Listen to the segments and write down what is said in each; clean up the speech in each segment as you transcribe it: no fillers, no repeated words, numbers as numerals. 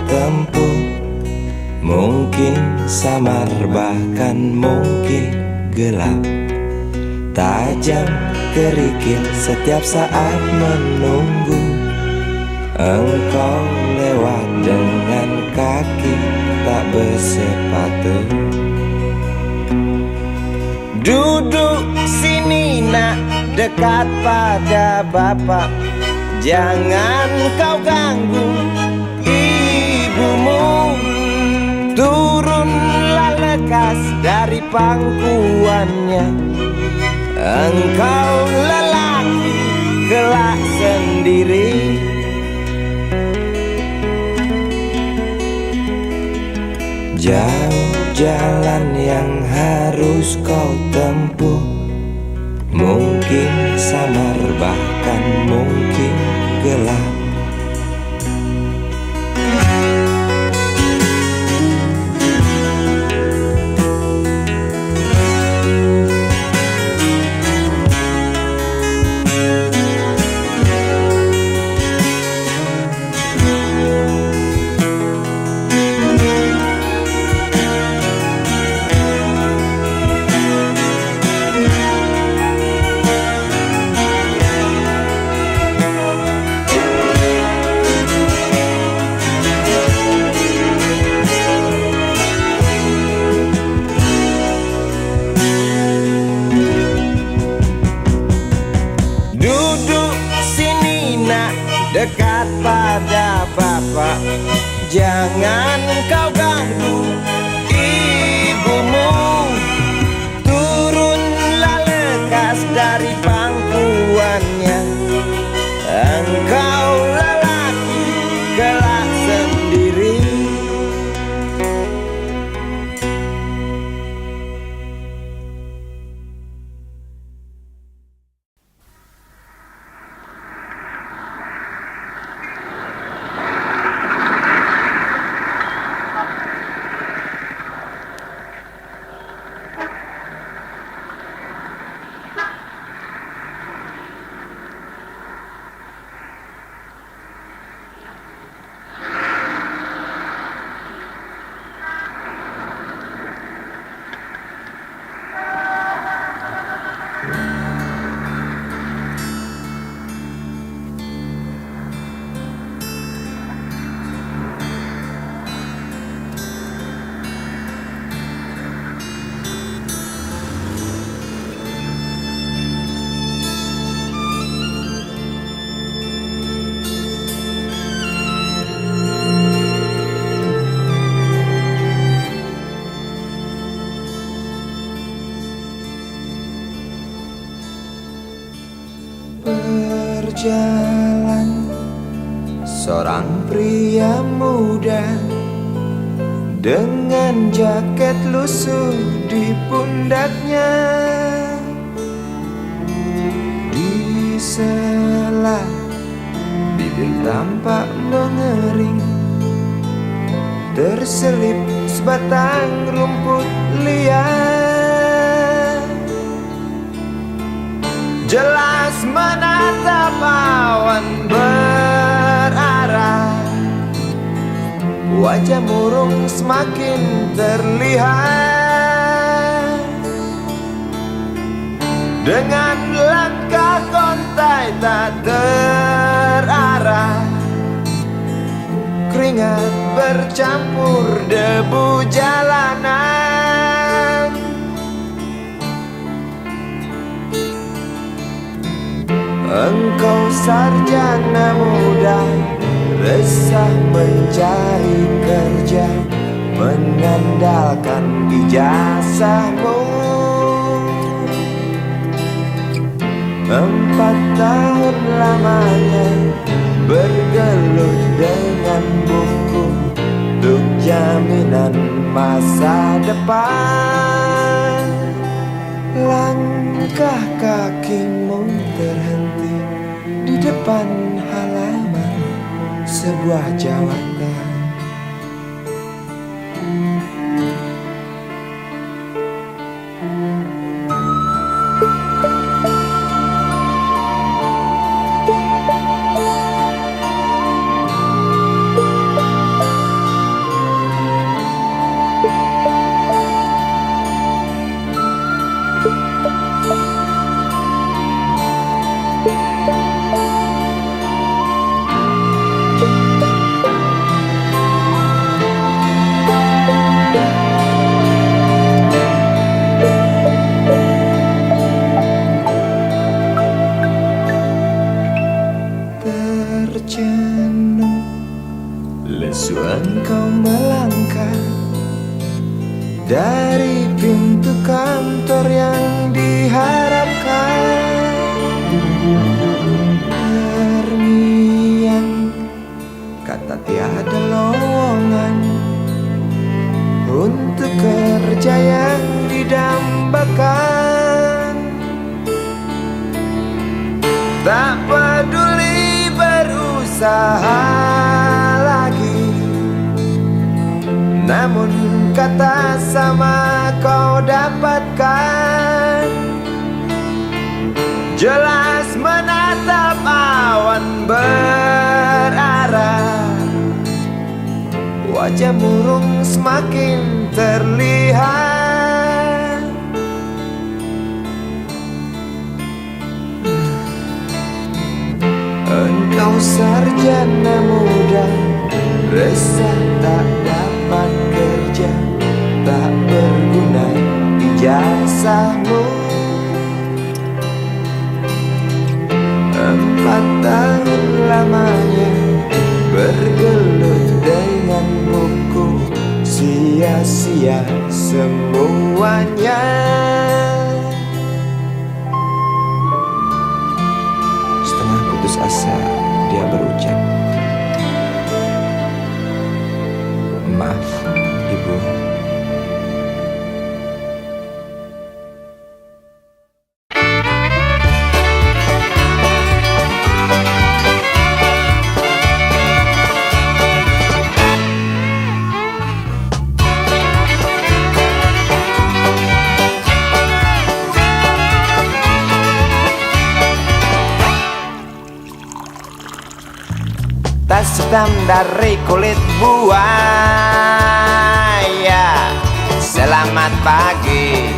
tempuh. Mungkin samar bahkan mungkin gelap, tajam kerikil setiap saat menunggu. Engkau lewat dengan kaki tak bersepatu. Duduk sini nak, dekat pada bapak. Jangan kau ganggu ibumu. Turunlah lekas dari pangkuannya. Engkau lelaki kelak sendiri. Jauh jalan yang harus kau tempuh. Mungkin samar bahkan mungkin gelap. Dekat pada bapak, jangan kau ganggu ibumu. Turunlah lekas dari pangkuannya. Engkau lelaki kelak sendiri. Berjalan seorang pria muda dengan jaket lusuh di pundaknya. Di sela bibir tampak mengering, terselip sebatang rumput liar. Jelas menatap awan berarah, wajah murung semakin terlihat. Dengan langkah kontai tak terarah, keringat bercampur debu jalanan. Engkau sarjana muda, resah mencari kerja, mengandalkan ijazahmu. 4 tahun lamanya bergelut dengan buku untuk jaminan masa depan. Langkah kakimu terhenti di depan halaman sebuah jawatan. Engkau melangkah dari pintu kantor yang diharapkan. Terngiang kata tiada lowongan untuk kerja yang didambakan. Tak peduli berusaha lagi, namun kata sama kau dapatkan. Jelas menatap awan berarah, wajah murung semakin terlihat. Engkau sarjana muda, resah tak dapat kerja, tak berguna ijazahmu. 4 tahun lamanya bergelut dengan buku, sia-sia semuanya. Setengah putus asa dia berucap, "Maaf, Ibu." Tas hitam dari kulit buaya. Selamat pagi,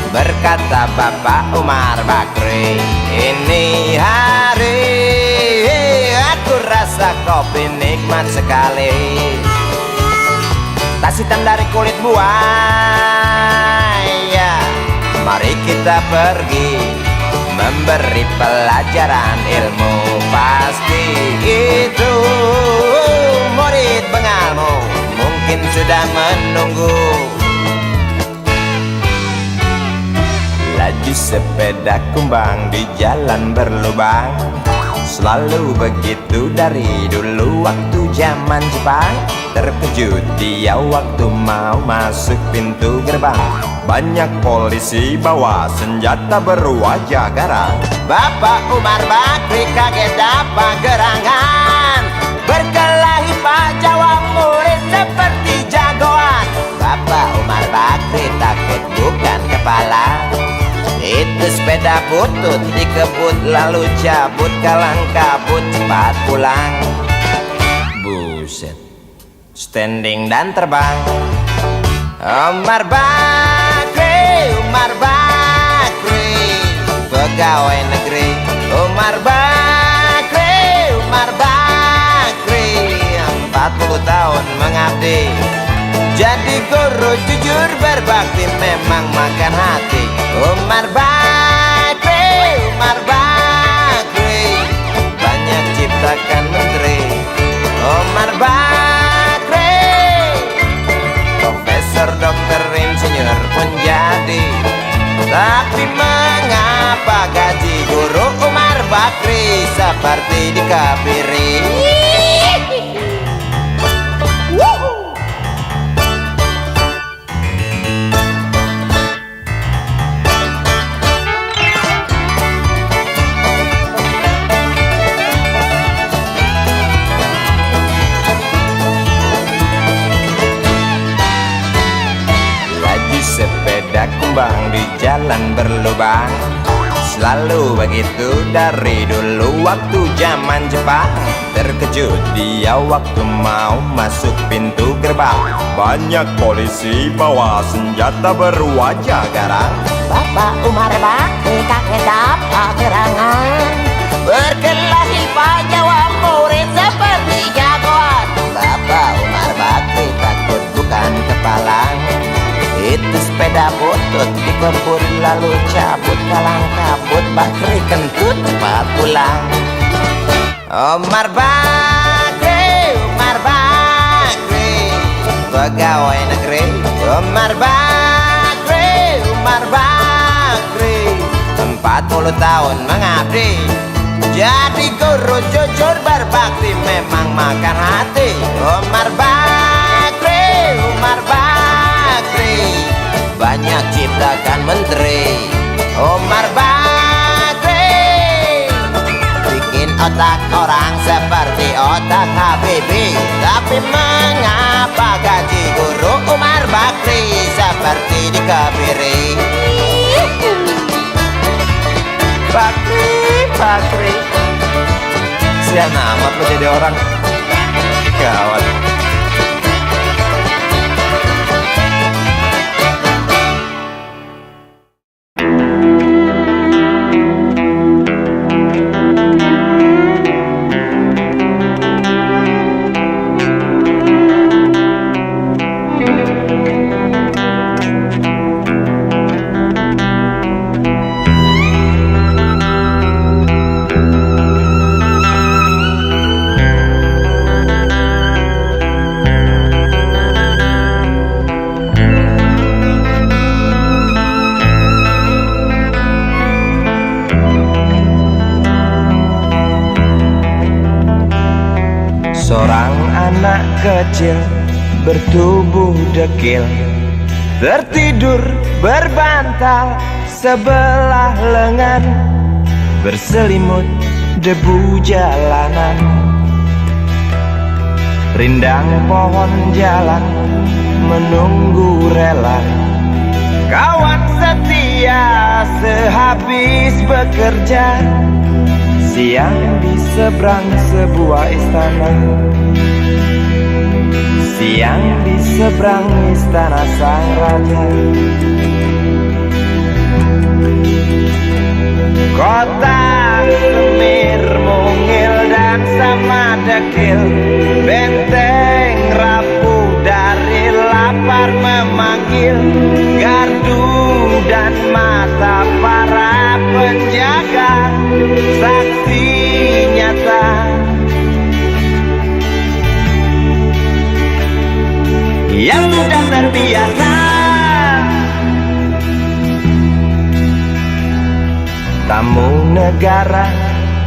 berkata Bapak Umar Bakri. Ini hari aku rasa kopi nikmat sekali. Tas hitam dari kulit buaya, mari kita pergi memberi pelajaran ilmu. Pasti itu murid bengalmu mungkin sudah menunggu. Laju sepeda kumbang di jalan berlubang, selalu begitu dari dulu waktu zaman Jepang. Terkejut dia waktu mau masuk pintu gerbang, banyak polisi bawa senjata berwajah garang. Bapak Umar Bakri kaget dapat gerangan, berkelahi Pak jawab murid seperti jagoan. Bapak Umar Bakri takut bukan kepala, itu sepeda butut dikebut lalu cabut, kalang kabut cepat pulang. Buset, standing dan terbang. Umar Bakri, Umar Bakri, pegawai negeri. Umar Bakri, Umar Bakri, 40 tahun mengabdi, jadi guru jujur berbakti memang makan hati. Umar Bakri, Umar Bakri, banyak ciptakan menteri. Umar Bakri, profesor, dokter, insinyur pun jadi. Tapi mengapa gaji guru Umar Bakri seperti dikebiri? Sepeda kumbang di jalan berlubang, selalu begitu dari dulu waktu zaman Jepang. Terkejut dia waktu mau masuk pintu gerbang, banyak polisi bawa senjata berwajah garang. Bapak Umar Bakri kaget dapat gerangan, berkelahi Pak jawab murid seperti jagoan. Bapak Umar Bakri takut bukan kepala, itu sepeda butut dikebut lalu cabut, kalang kabut Bakri kentut cepat pulang. Umar Bakri, Umar Bakri, pegawai negeri. Umar Bakri, Umar Bakri, 40 tahun mengabdi jadi guru jujur berbakti, memang makan hati. Umar Bakri, Umar Bakri, banyak ciptakan menteri. Umar Bakri bikin otak orang seperti otak Habibie. Tapi mengapa gaji guru Umar Bakri seperti dikebiri? Bakri, Bakri, sian amat lo jadi orang. Gawat. Seorang anak kecil bertubuh dekil tertidur berbantal sebelah lengan, berselimut debu jalanan. Rindang pohon jalan menunggu rela, kawan setia sehabis bekerja. Siang di seberang sebuah istana, siang di seberang istana sang raja. Kota Semir mungil dan sama dekil, benteng rapuh dari lapar memanggil. Gardu dan mata para penjaga, saksi nyata yang sudah terbiasa. Tamu negara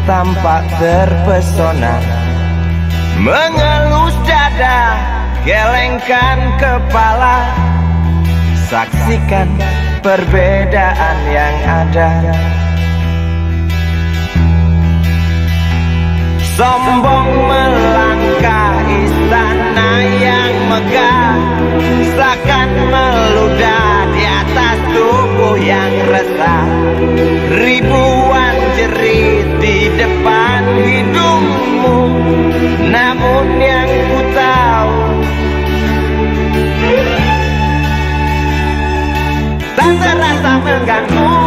tampak terpesona, mengelus dada, gelengkan kepala. Saksikan perbedaan yang ada. Sombong melangkah istana yang megah, seakan meludah di atas tubuh yang resah. Ribuan jerit di depan hidungmu, namun yang ku tahu tak terasa mengganggu.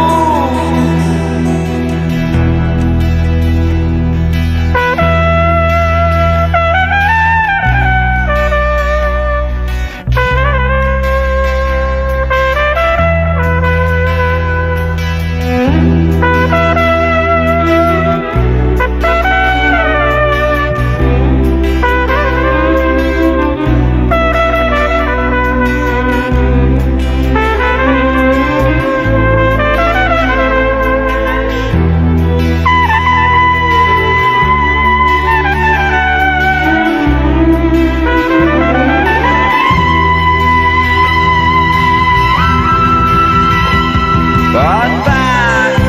Kota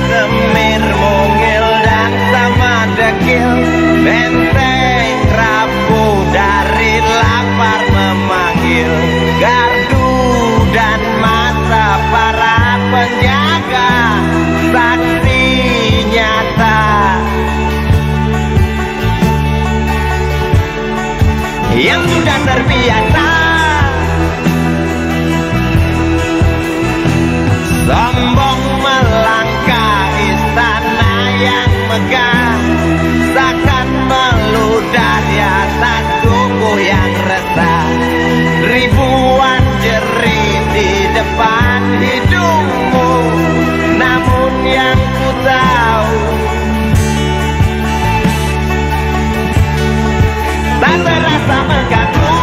Semir mungil dan sama dekil, benteng rapuh dari lapar memanggil. Gardu dan mata para penjaga, saksi nyata yang sudah terbiasa. Sombong melangkah istana yang megah, seakan meludah di atas tubuh yang resah. Ribuan jerit di depan hidungmu, namun yang ku tahu tak terasa mengganggu.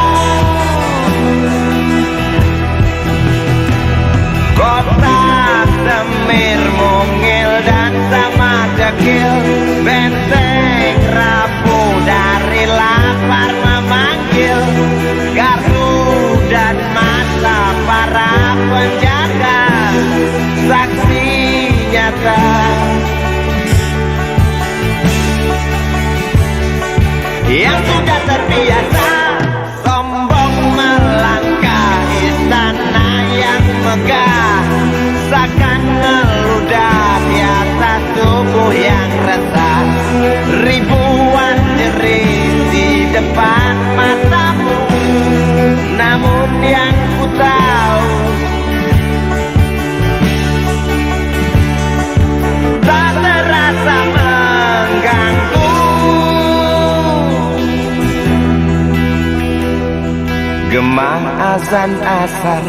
Gema azan asar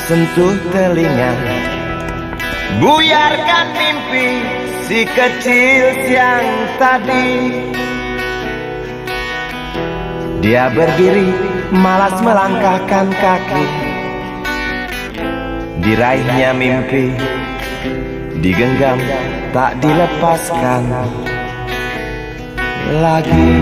sentuh telinga, buyarkan mimpi si kecil siang tadi. Dia berdiri malas melangkahkan kaki, diraihnya mimpi digenggam tak dilepaskan lagi.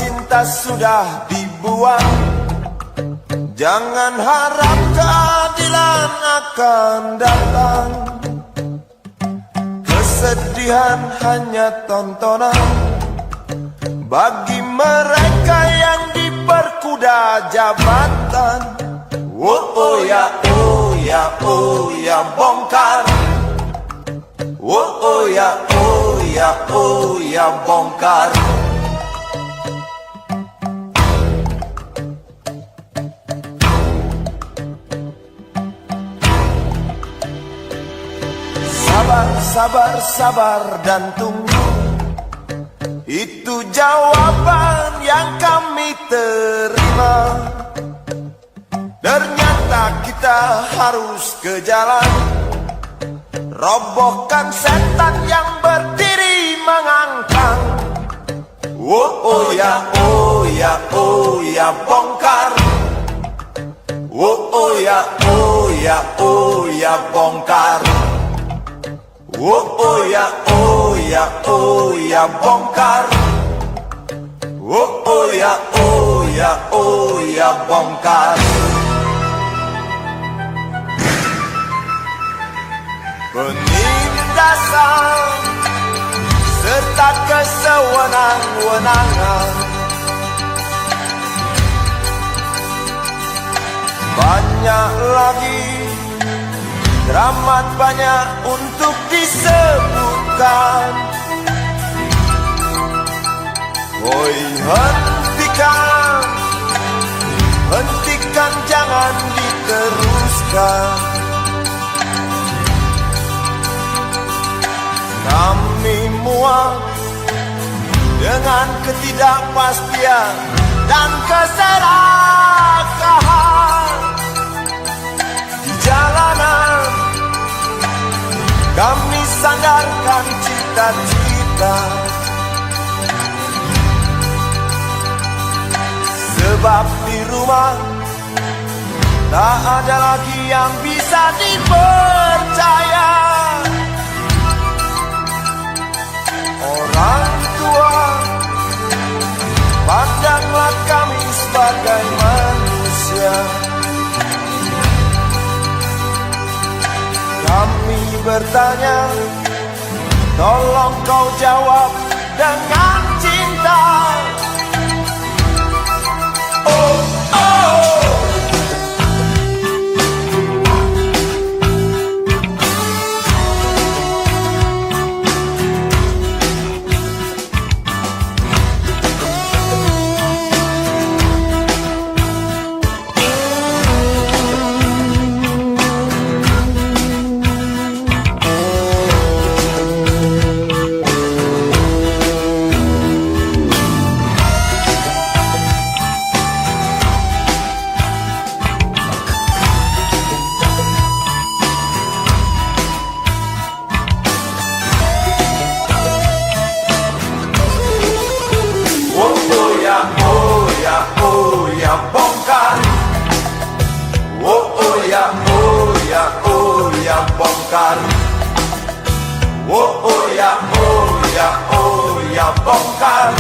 Cinta sudah dibuang, jangan harap keadilan akan datang. Kesedihan hanya tontonan bagi mereka yang diperkuda jabatan. Oh ya, oh ya, oh ya, bongkar. Oh ya, oh ya, oh ya, bongkar. Sabar, sabar dan tunggu, itu jawaban yang kami terima. Ternyata kita harus ke jalan, robohkan setan yang berdiri mengangkang. Oh ya, oh ya, oh ya, bongkar. Oh ya, oh ya, oh ya, bongkar. Oh ya, oh ya, oh ya, bongkar. Oh ya, oh ya, oh ya, bongkar. Penindasan serta kesewenang-wenangan, banyak lagi, teramat banyak untuk disebutkan. Woi, hentikan, hentikan, jangan diteruskan. Kami muak dengan ketidakpastian dan keserakahan di jalanan. Kami sandarkan cita-cita, sebab di rumah tak ada lagi yang bisa dipercaya. Orang tua, pandanglah kami sebagai manusia. Kami bertanya, tolong kau jawab dengan cinta. Oh, oh. oh ya, oh ya, oh ya, bongkar.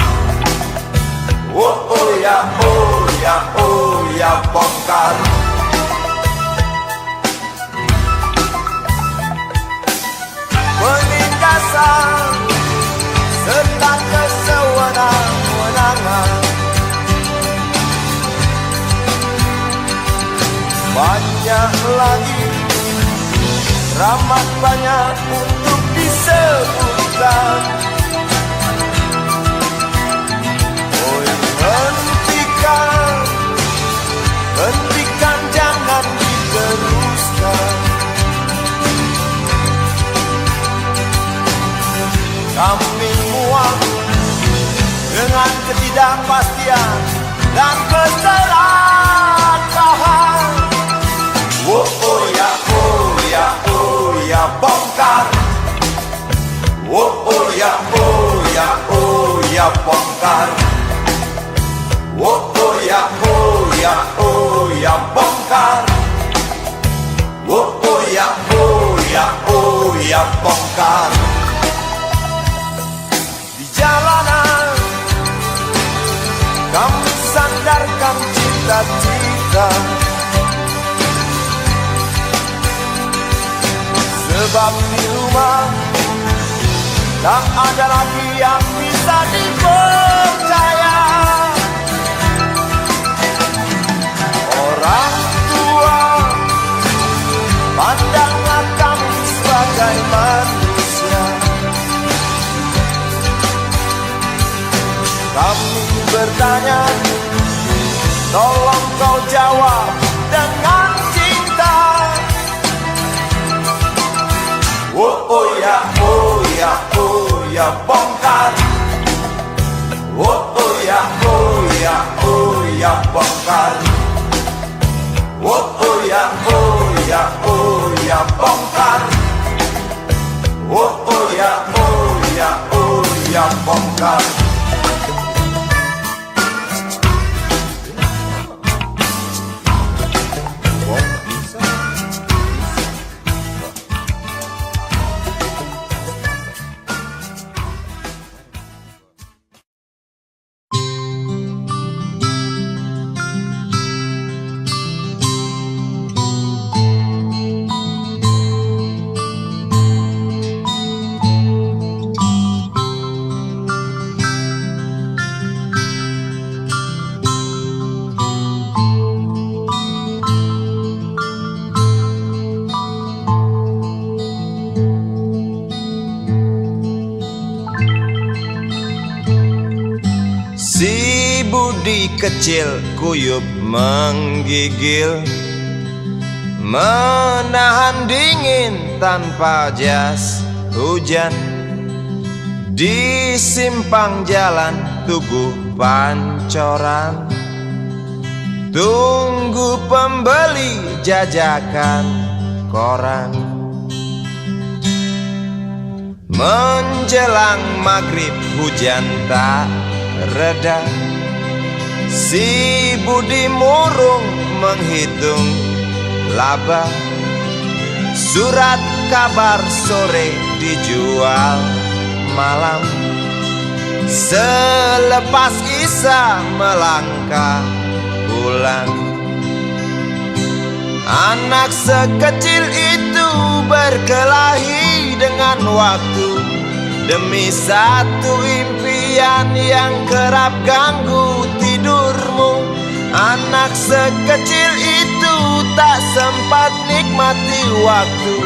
Oh ya, oh ya, oh ya, bongkar. Penindasan serta kesewenang-wenangan, banyak lagi, teramat banyak untuk disebutkan. Oh, hentikan, hentikan, jangan diteruskan. Kami muak dengan ketidakpastian dan keserakahan. Oh ya, oh ya, oh ya, bongkar. Oh ya, oh ya, oh ya, bongkar. Oh ya, oh ya, oh ya, bongkar. Oh ya, oh ya, oh ya, bongkar. Di jalanan kami sandarkan cita-cita, sebab di rumah tak ada lagi yang bisa dipercaya. Orang tua pandanglah kami sebagai manusia. Kami bertanya, tolong kau jawab dengan cinta. Oh ya, oh ya, oh ya, bongkar. Oh ya, oh ya, oh ya, bongkar. Oh ya, oh ya, oh ya, bongkar. Oh ya, oh ya, oh ya, bongkar. Si Budi kecil kuyup menggigil, menahan dingin tanpa jas hujan. Di simpang jalan Tugu Pancoran, tunggu pembeli jajakan koran. Menjelang maghrib hujan tak reda, si Budi murung menghitung laba. Surat kabar sore dijual malam. Selepas Isya melangkah pulang, anak sekecil itu berkelahi dengan waktu demi satu impian yang kerap ganggu tidurmu. Anak sekecil itu tak sempat nikmati waktu,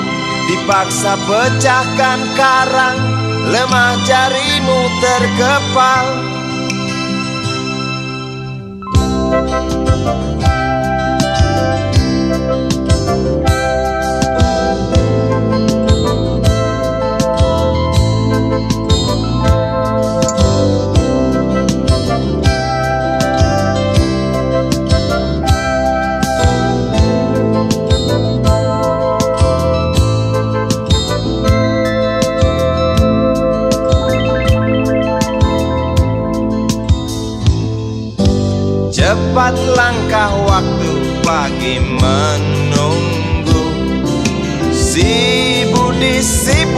dipaksa pecahkan karang, lemah jarimu terkepal.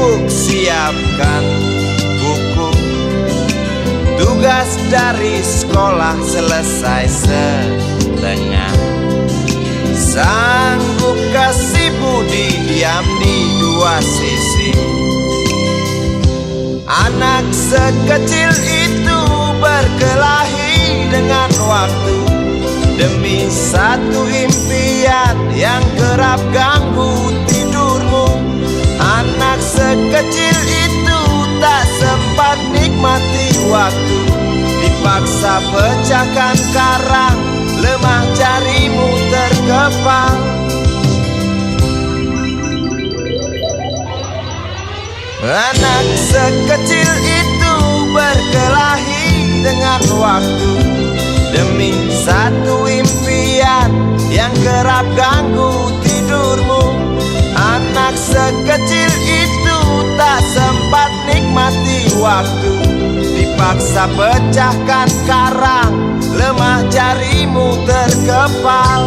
sibuk siapkan buku. Tugas dari sekolah selesai setengah. Sanggup kasih budi diam di dua sisi. Anak sekecil itu berkelahi dengan waktu demi satu impian yang kerap ganggu tidurmu. Anak sekecil itu tak sempat nikmati waktu, dipaksa pecahkan karang, lemah jarimu terkepal. Anak sekecil itu berkelahi dengan waktu demi satu impian yang kerap ganggu tidurmu. Anak sekecil itu tak sempat nikmati waktu, dipaksa pecahkan karang, lemah jarimu terkepal.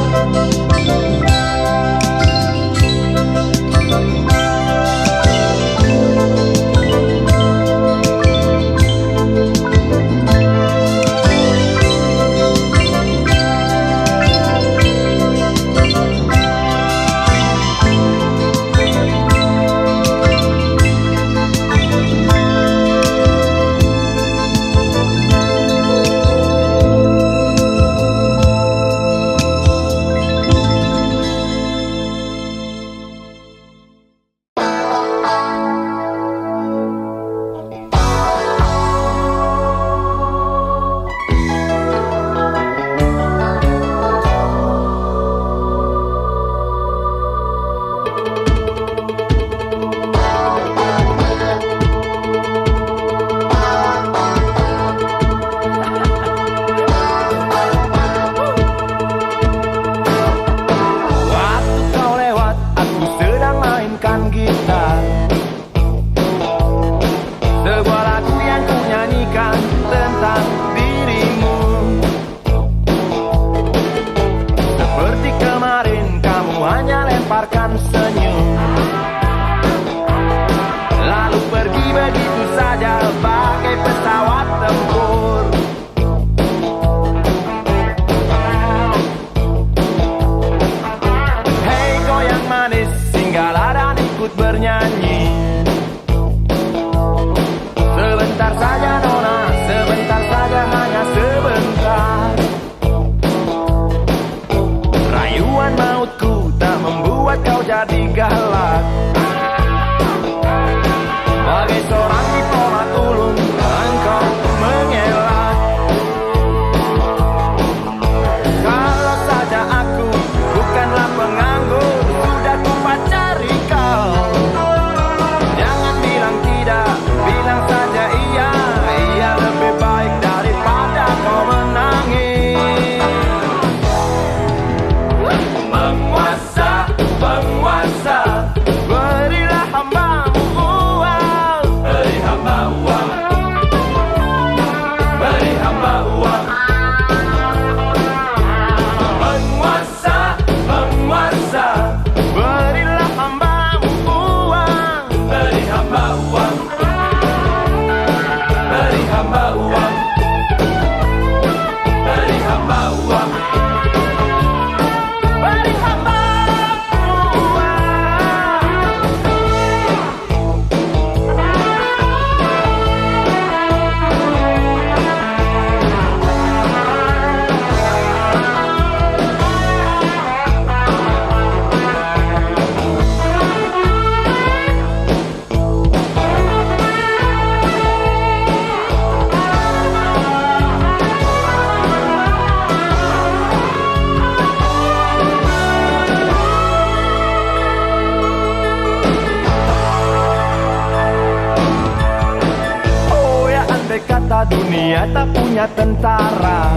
Dunia tak punya tentara,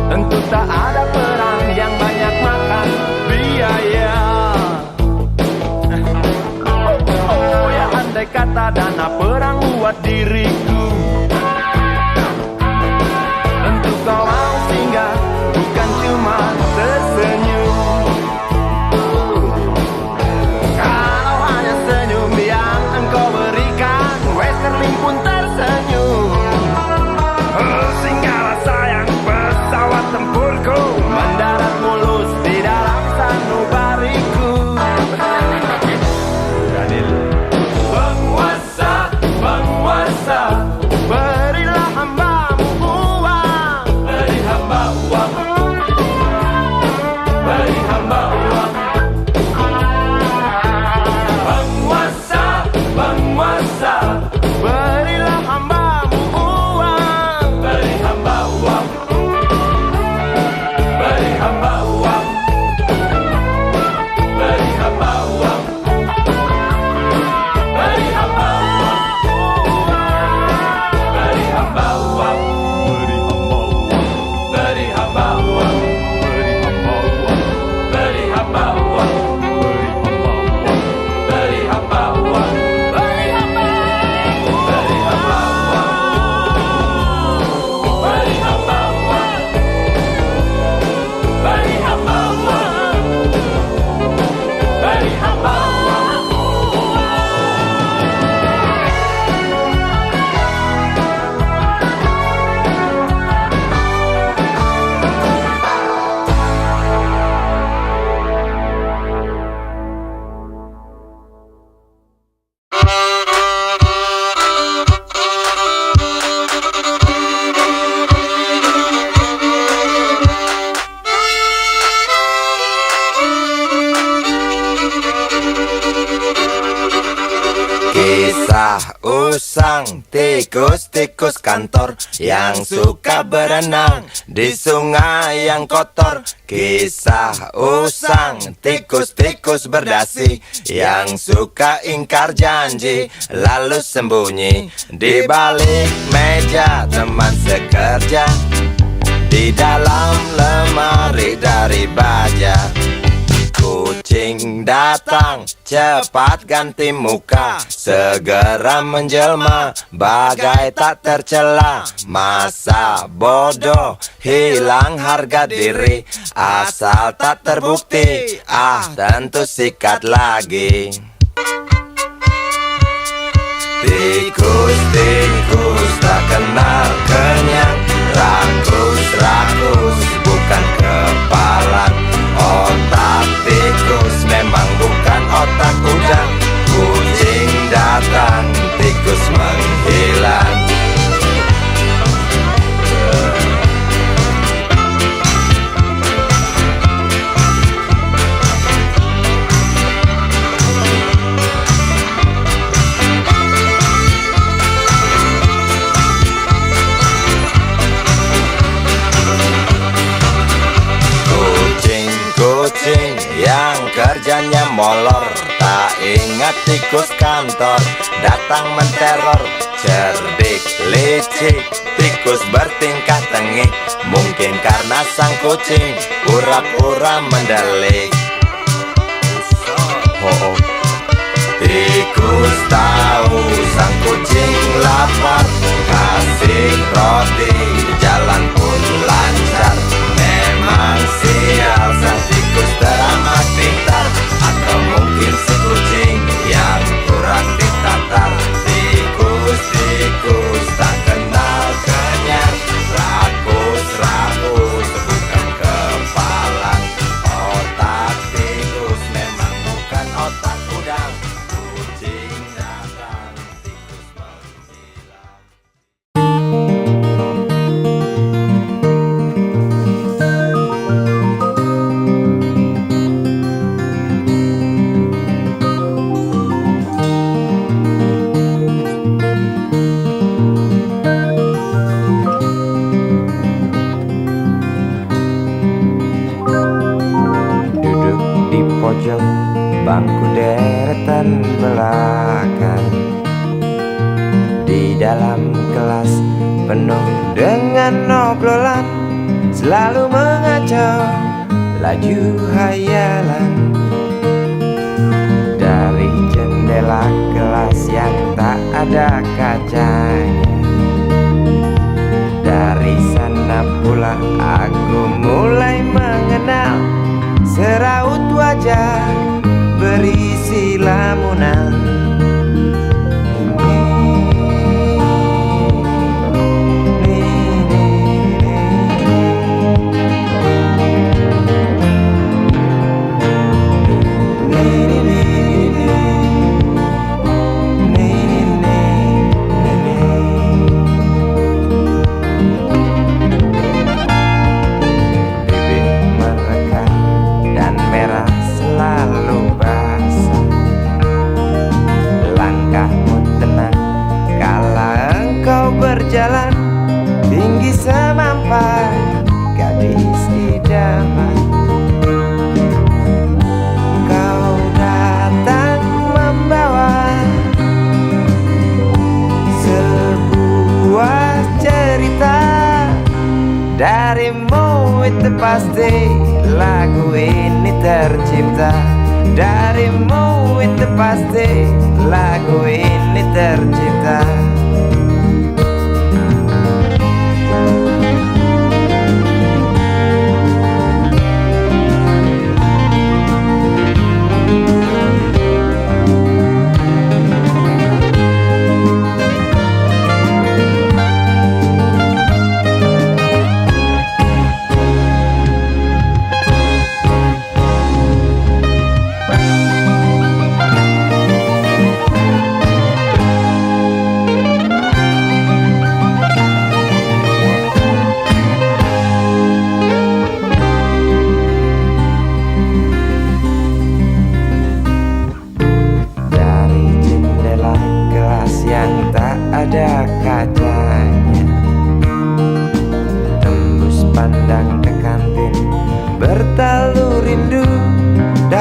tentu tak ada perang yang banyak makan biaya. Oh ya, andai kata dana perang buat diriku, tentu kau mau singgah, bukan cuma tersenyum. Kalau hanya Kisah usang tikus-tikus kantor yang suka berenang di sungai yang kotor. Kisah usang tikus-tikus berdasi yang suka ingkar janji lalu sembunyi di balik meja teman sekerja, di dalam lemari dari baja. Kucing datang, cepat ganti muka, segera menjelma, bagai tak tercela. Masa bodoh, hilang harga diri, asal tak terbukti, tentu sikat lagi. Tikus-tikus tak kenal kenyang, rakus-rakus bukan kepalang. Otak tikus memang bukan otak udang. Kucing datang, tikus menghilang. Kucing yang kerjanya molor, tak ingat tikus kantor datang menteror. Cerdik, licik, tikus bertingkah tengik, mungkin karena sang kucing pura-pura mendelik. Tikus tahu sang kucing lapar, kasih roti, jalan pun lancar. Memang sial sang tikus teramat pintar, atau mungkin si kucing yang kurang ditatar. Tikus-tikus tak kenal kenyang, rakus-rakus bukan kepalang. Otak tikus memang bukan otak udang. Kucing datang, tikus menghilang. Duduk di pojok bangku deretan belakang, di dalam kelas penuh dengan obrolan, selalu mengacau laju hayalan. Dari jendela kelas yang tak ada kacanya, dari sana pula aku mulai mengenal seraut wajah berisi lamunan. Berjalan tinggi semampai gadis idaman, kau datang membawa sebuah cerita. Darimu itu pasti lagu ini tercipta, darimu itu pasti lagu ini tercipta.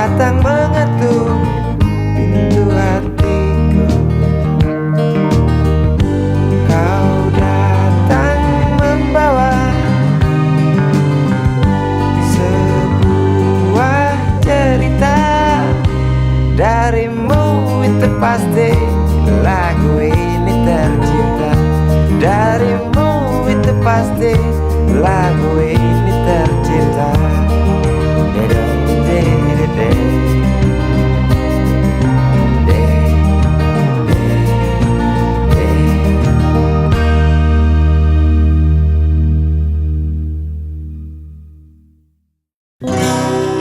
datang mengetuk pintu hatiku. Kau datang membawa sebuah cerita. Darimu itu pasti lagu ini tercipta. Darimu itu pasti lagu ini tercipta.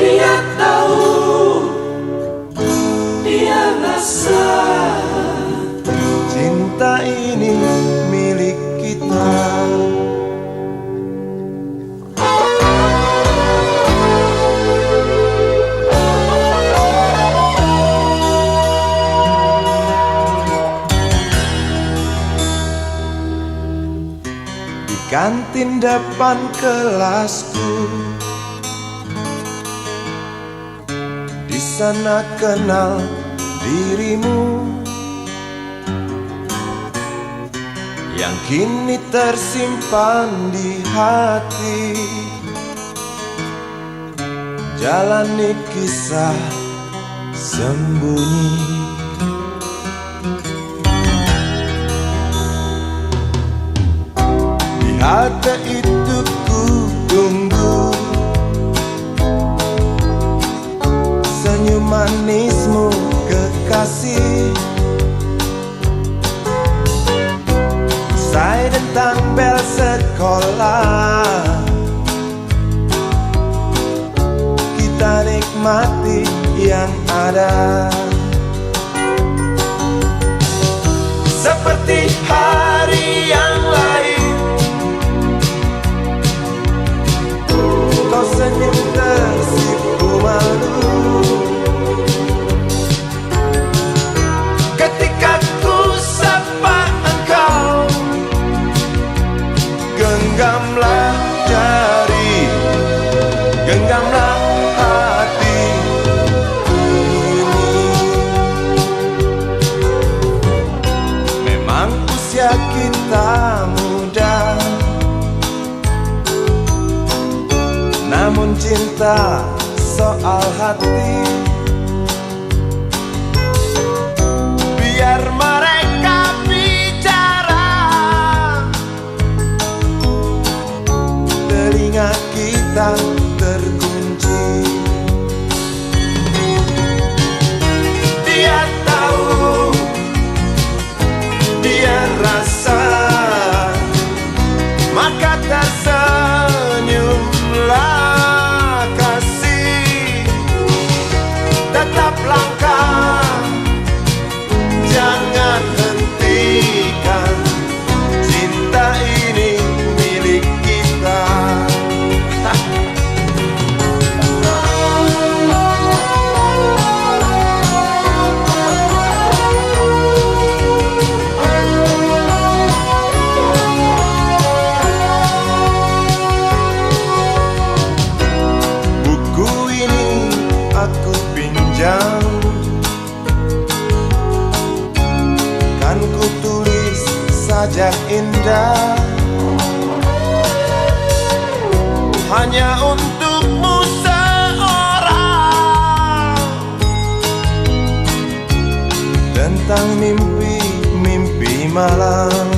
Dia tahu, dia rasa cinta ini milik kita. Di kantin depan kelasku, di sana kenal dirimu yang kini tersimpan di hati. Jalani kisah sembunyi. Di halte itu ku tunggu senyum manismu kekasih. Usai dentang bel sekolah, kita nikmati yang ada. Seperti hari yang lain, kau senyum tersipu malu ketika ku sapa engkau. Genggamlah jari, genggamlah hati ini. Memang usia kita muda, namun cinta soal hati. Biar mereka bicara, telinga kita terkunci. Dia tahu, dia rasa, maka tersenyumlah kasih. Tetap langkah, jangan hentikan, cinta ini milik kita. Buku ini aku pinjam, kan ku tulis sajak indah hanya untukmu seorang, tentang mimpi-mimpi malam.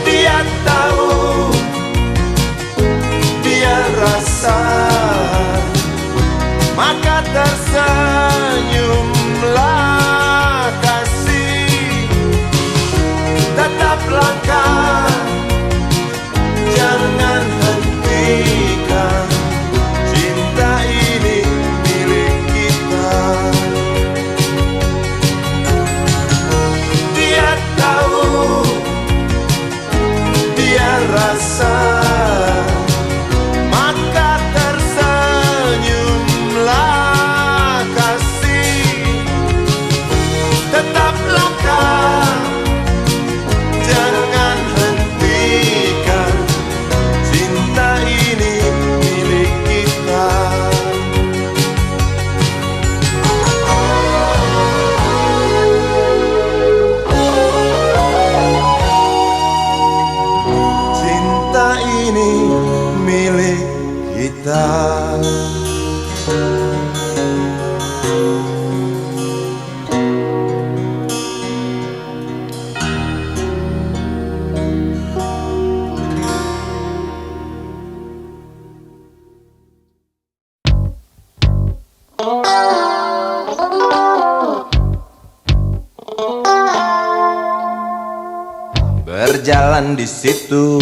Dia tahu, dia rasa, maka tersenyumlah kasih. Tetap langkah, jangan hentikan, cinta ini milik kita. Dia tahu, dia rasa, maka tersenyumlah kita. Berjalan di situ,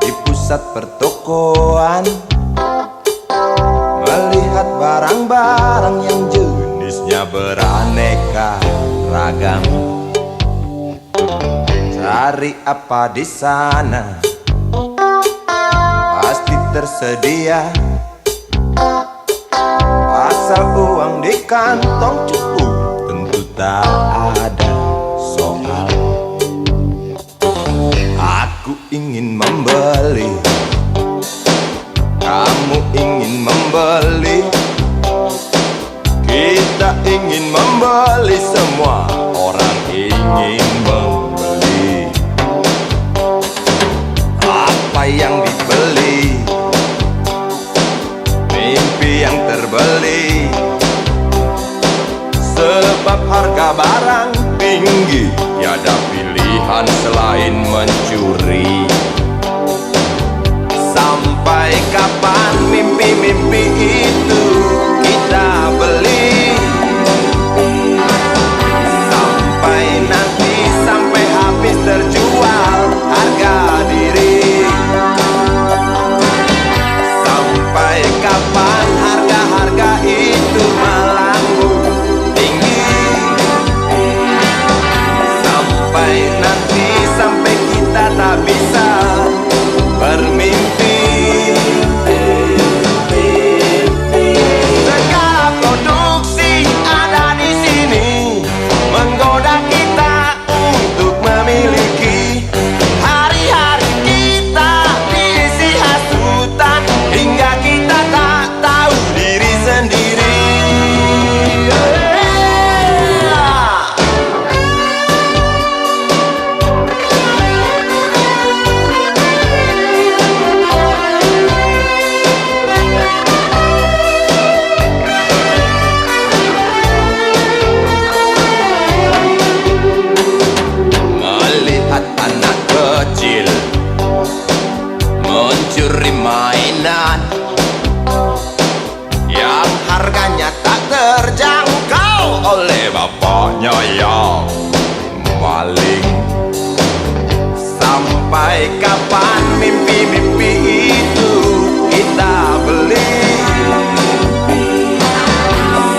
di pusat pertokoan, melihat barang-barang yang jenisnya beraneka ragam. Cari apa di sana, pasti tersedia, asal uang di kantong cukup, tentu tak ada soal. Aku ingin membeli, kamu ingin membeli, kita ingin membeli, semua orang ingin membeli. Apa yang dibeli? Mimpi yang terbeli. Sebab harga barang tinggi, tiada pilihan selain mencuri. Sampai kapan mimpi-mimpi itu kita beli? Sampai nanti, sampai habis terjual harga diri. Sampai kapan harga-harga itu melambung tinggi? Sampai nanti, sampai kita tak bisa bermimpi. Segala produksi ada di sini, menggoda kita untuk memiliki. Hari-hari kita diisi hasutan, hingga kita tak tahu diri sendiri. Melihat anak kecil mencuri mainan yang harganya tak terjangkau oleh bapaknya yang maling. Sampai kapan mimpi-mimpi itu kita beli?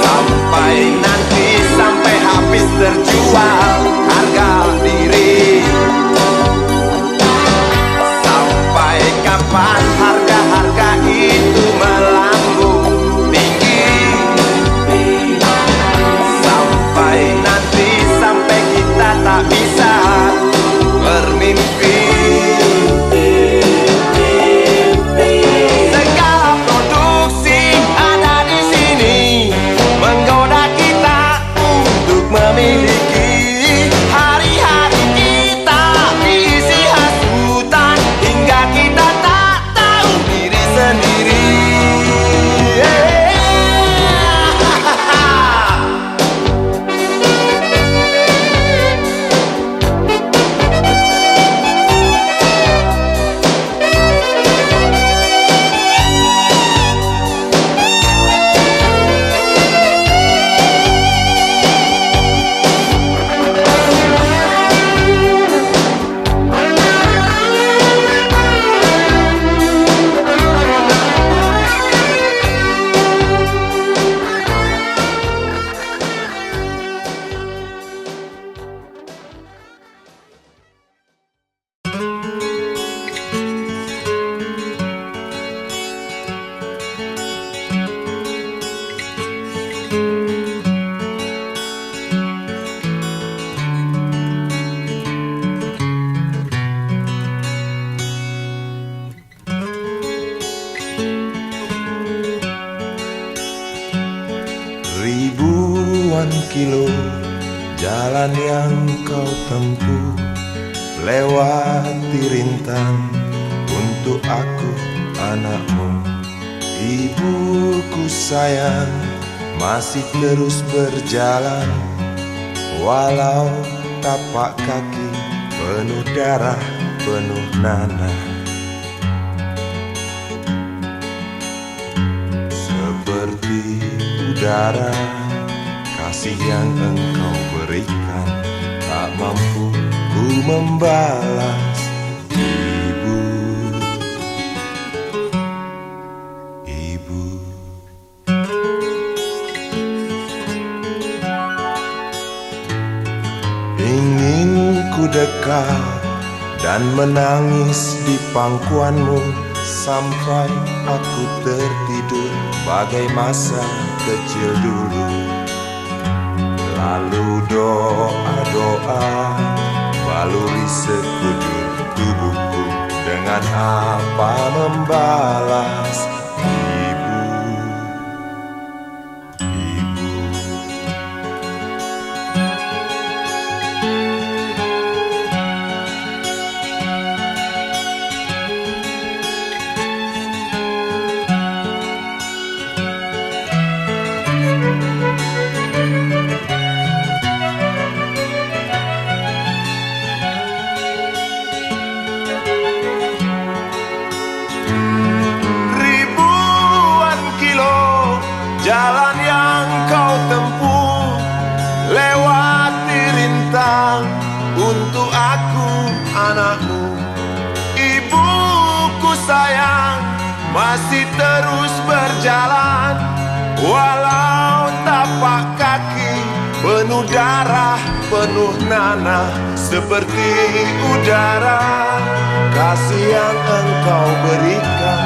Sampai nanti, sampai habis terjual harga diri. Sampai kapan harga-harga itu melambung tinggi? Sampai nanti, sampai kita tak bisa bermimpi. Segala produksi ada di sini, menggoda kita untuk memiliki. Hari-hari kita diisi hasutan, hingga kita tak tahu diri sendiri. Ribuan kilo jalan yang kau tempuh, lewati rintang pun untuk aku anakmu. Ibuku sayang masih terus berjalan, walau tapak kaki penuh darah, penuh nanah. Seperti udara, kasih yang engkau berikan tak mampu ku membalas. Ibu, ibu. Ingin ku dekat dan menangis di pangkuanmu sampai aku tertidur bagai masa kecil dulu. Lalu doa-doa baluri sekujur tubuhku, dengan apa membalas. Ibu, ibu. Jalan yang kau tempuh, lewati rintang untuk aku anakmu. Ibuku sayang masih terus berjalan, walau tapak kaki penuh darah, penuh nanah. Seperti udara, kasih yang engkau berikan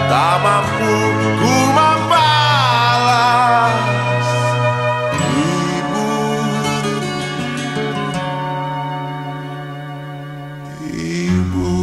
tak mampu ku membalas. Ibu, ibu.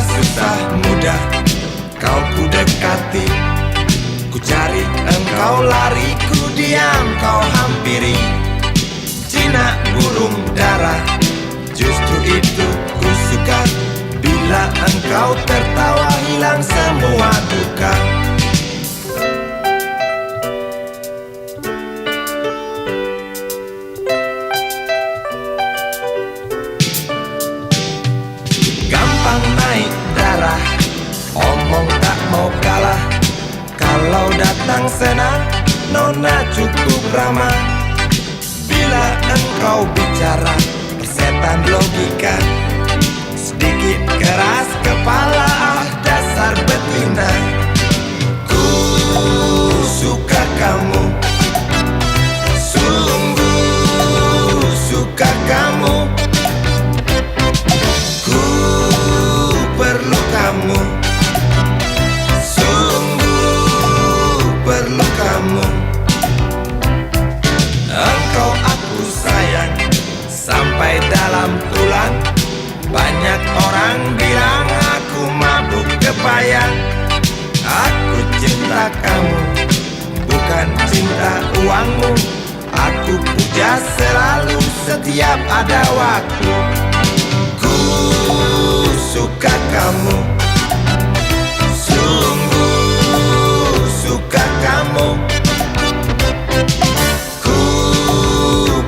Susah mudah kau ku dekati, ku cari engkau lari, ku diam kau hampiri. Jinak burung dara, justru itu ku suka, bila engkau tertawa hilang semua duka. Gampang naik darah, omong tak mau kalah. Kalau datang senang, nona cukup ramah. Bila engkau bicara, setan logika. Sedikit keras kepala, ah dasar betina. Ku suka kamu, sungguh suka kamu. Kamu, sungguh perlu kamu. Engkau aku sayang sampai dalam tulang. Banyak orang bilang aku mabuk kepayang. Aku cinta kamu, bukan cinta uangmu. Aku puja selalu setiap ada waktu. Ku suka kamu, sungguh suka kamu. Ku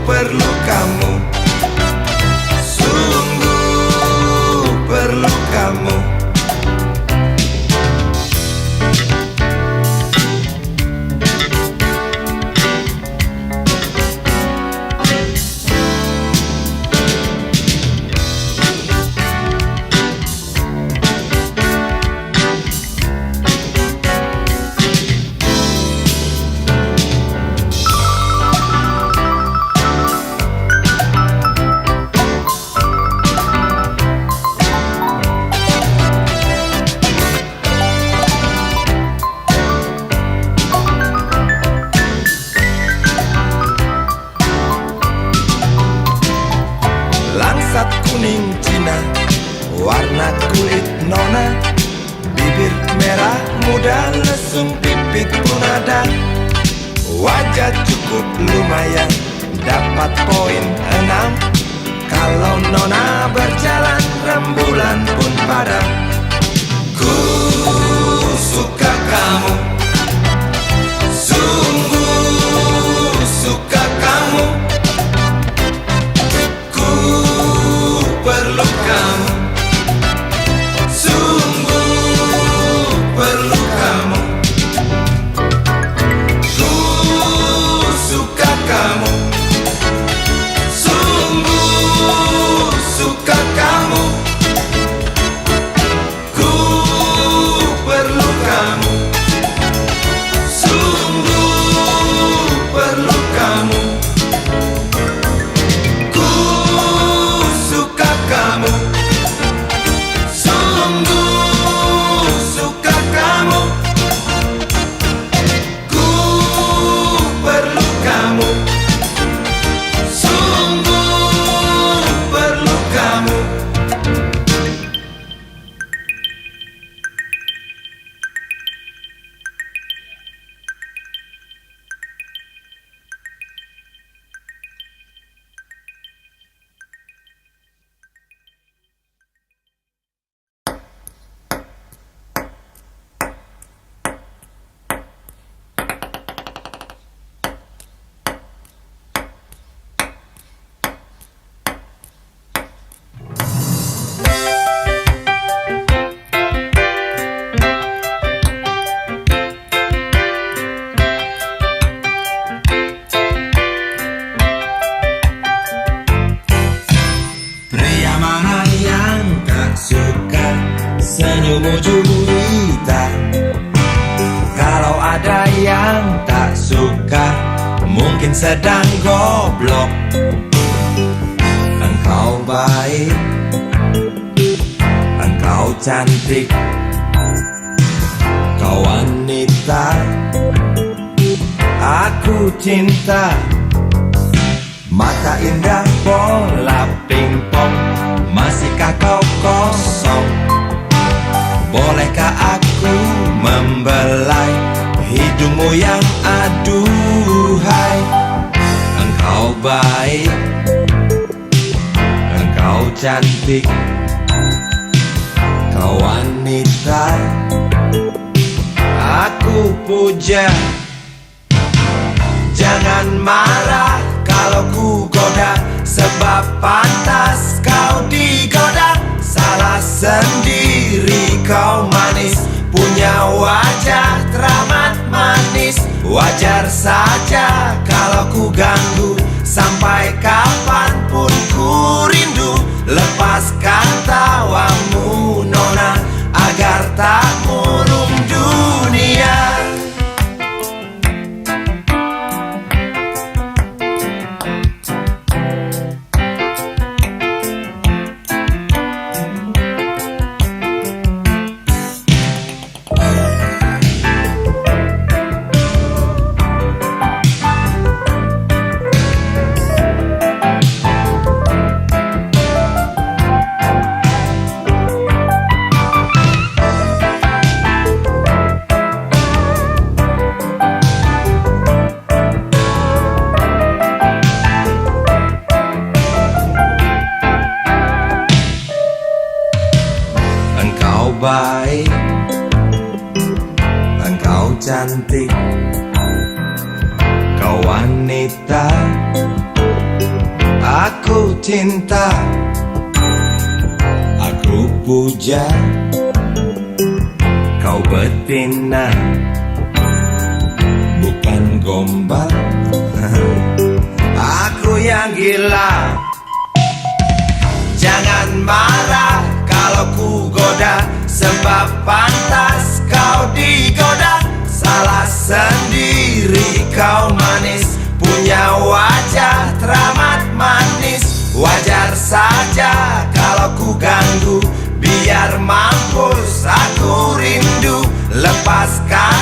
perlu kamu, sungguh perlu kamu. kulit nona, bibir merah muda, lesung pipit pun ada. Wajah cukup lumayan, dapat poin 6. Kalau nona berjalan, rembulan pun padam. Ku suka kamu, sungguh suka kamu. Ku perlu kamu, sungguh perlu kamu. Ku suka kamu, sungguh suka kamu. Ku perlu kamu, sungguh perlu kamu. Ku suka kamu, sungguh suka kamu. Ku perlu kamu, sungguh perlu kamu. Pria mana yang tak suka senyummu juwita? Kalau ada yang tak suka, mungkin sedang goblok. Engkau baik, engkau cantik, kau wanita aku cinta. Mata indah bola pingpong, masihkah kau kosong? Bolehkah aku membelai hidungmu yang aduhai? Engkau baik, engkau cantik, kau wanita aku puja. Jangan marah kalau ku goda, sebab pantas kau digoda. Salah sendiri kau manis, punya wajah teramat manis. Wajar saja kalau ku ganggu, sampai kapanpun ku rindu. Lepaskan tawamu nona, agar tak murung dunia. Engkau baik, engkau cantik, kau wanita aku cinta. Aku puja kau betina, bukan gombal. Aku yang gila. Jangan marah kalau ku goda, sebab pantas kau digoda. Salah sendiri kau manis, punya wajah teramat manis. Wajar saja kalau ku ganggu, biar mampus aku rindu. Lepaskan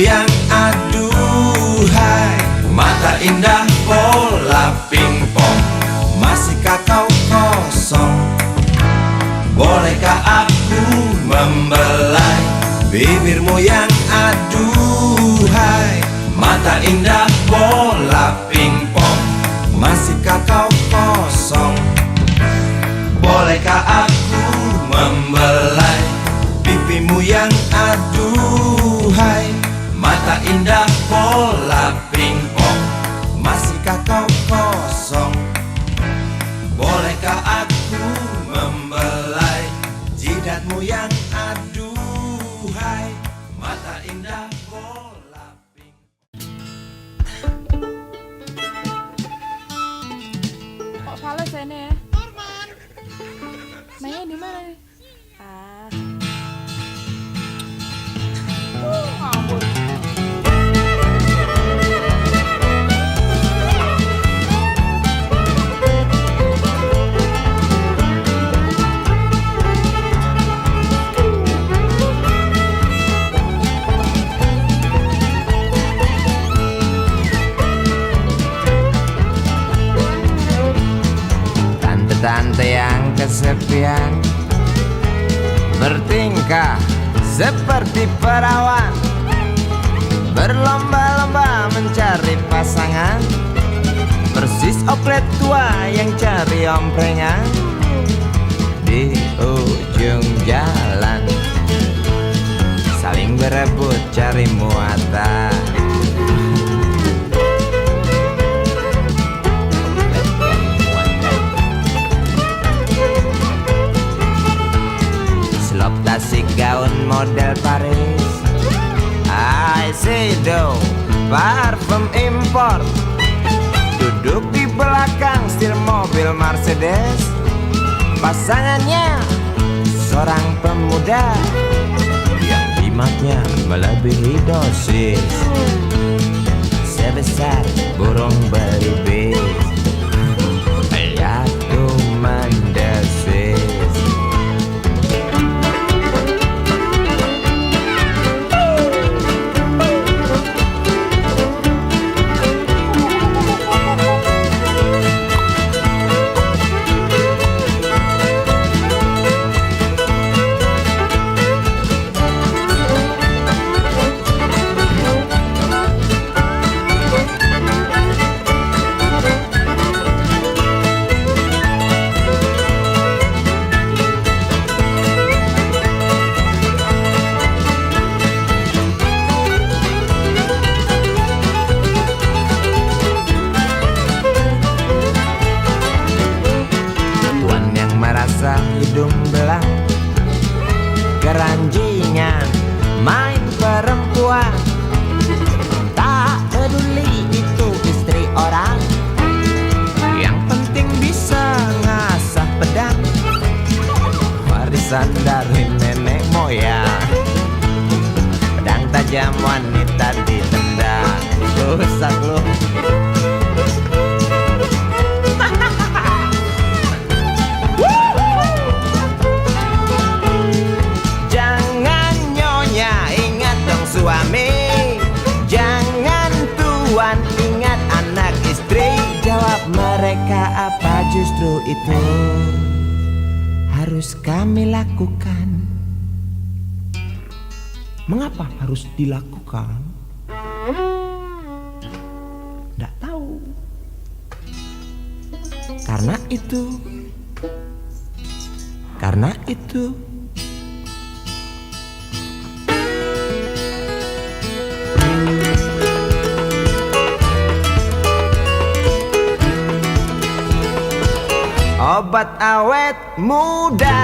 yang aduhai, mata indah bola pingpong, masihkah kau kosong? Bolehkah aku membelai bibirmu yang aduhai, mata indah bola pingpong, masihkah kau kosong? Bolehkah aku membelai pipimu yang aduhai, mata indah bola pingpong, masihkah kau kosong? Bolehkah aku membelai jidatmu yang aduhai, mata indah bola pingpong. Kok fales ini ya? Mainnya di mana nih? Ngawur. Tante yang kesepian bertingkah seperti perawan, berlomba-lomba mencari pasangan, persis oplet tua yang cari omprengan di ujung jalan, saling berebut cari muatan. Tasik gaun model Paris, Aisedo parfum impor, duduk di belakang setir mobil Mercedes. Pasangannya seorang pemuda yang jimatnya melebihi dosis, sebesar burung belibis, jatuh mendesis. Hidung belang, keranjingan, main perempuan, tak peduli itu istri orang, yang penting bisa ngasah pedang, warisan dari nenek moyang. Pedang tajam wanita ditendang, rusak lu. Suami, jangan tuan, ingat anak istri. Jawab mereka apa justru itu harus kami lakukan. Mengapa harus dilakukan? Nggak tahu. Karena itu obat awet muda.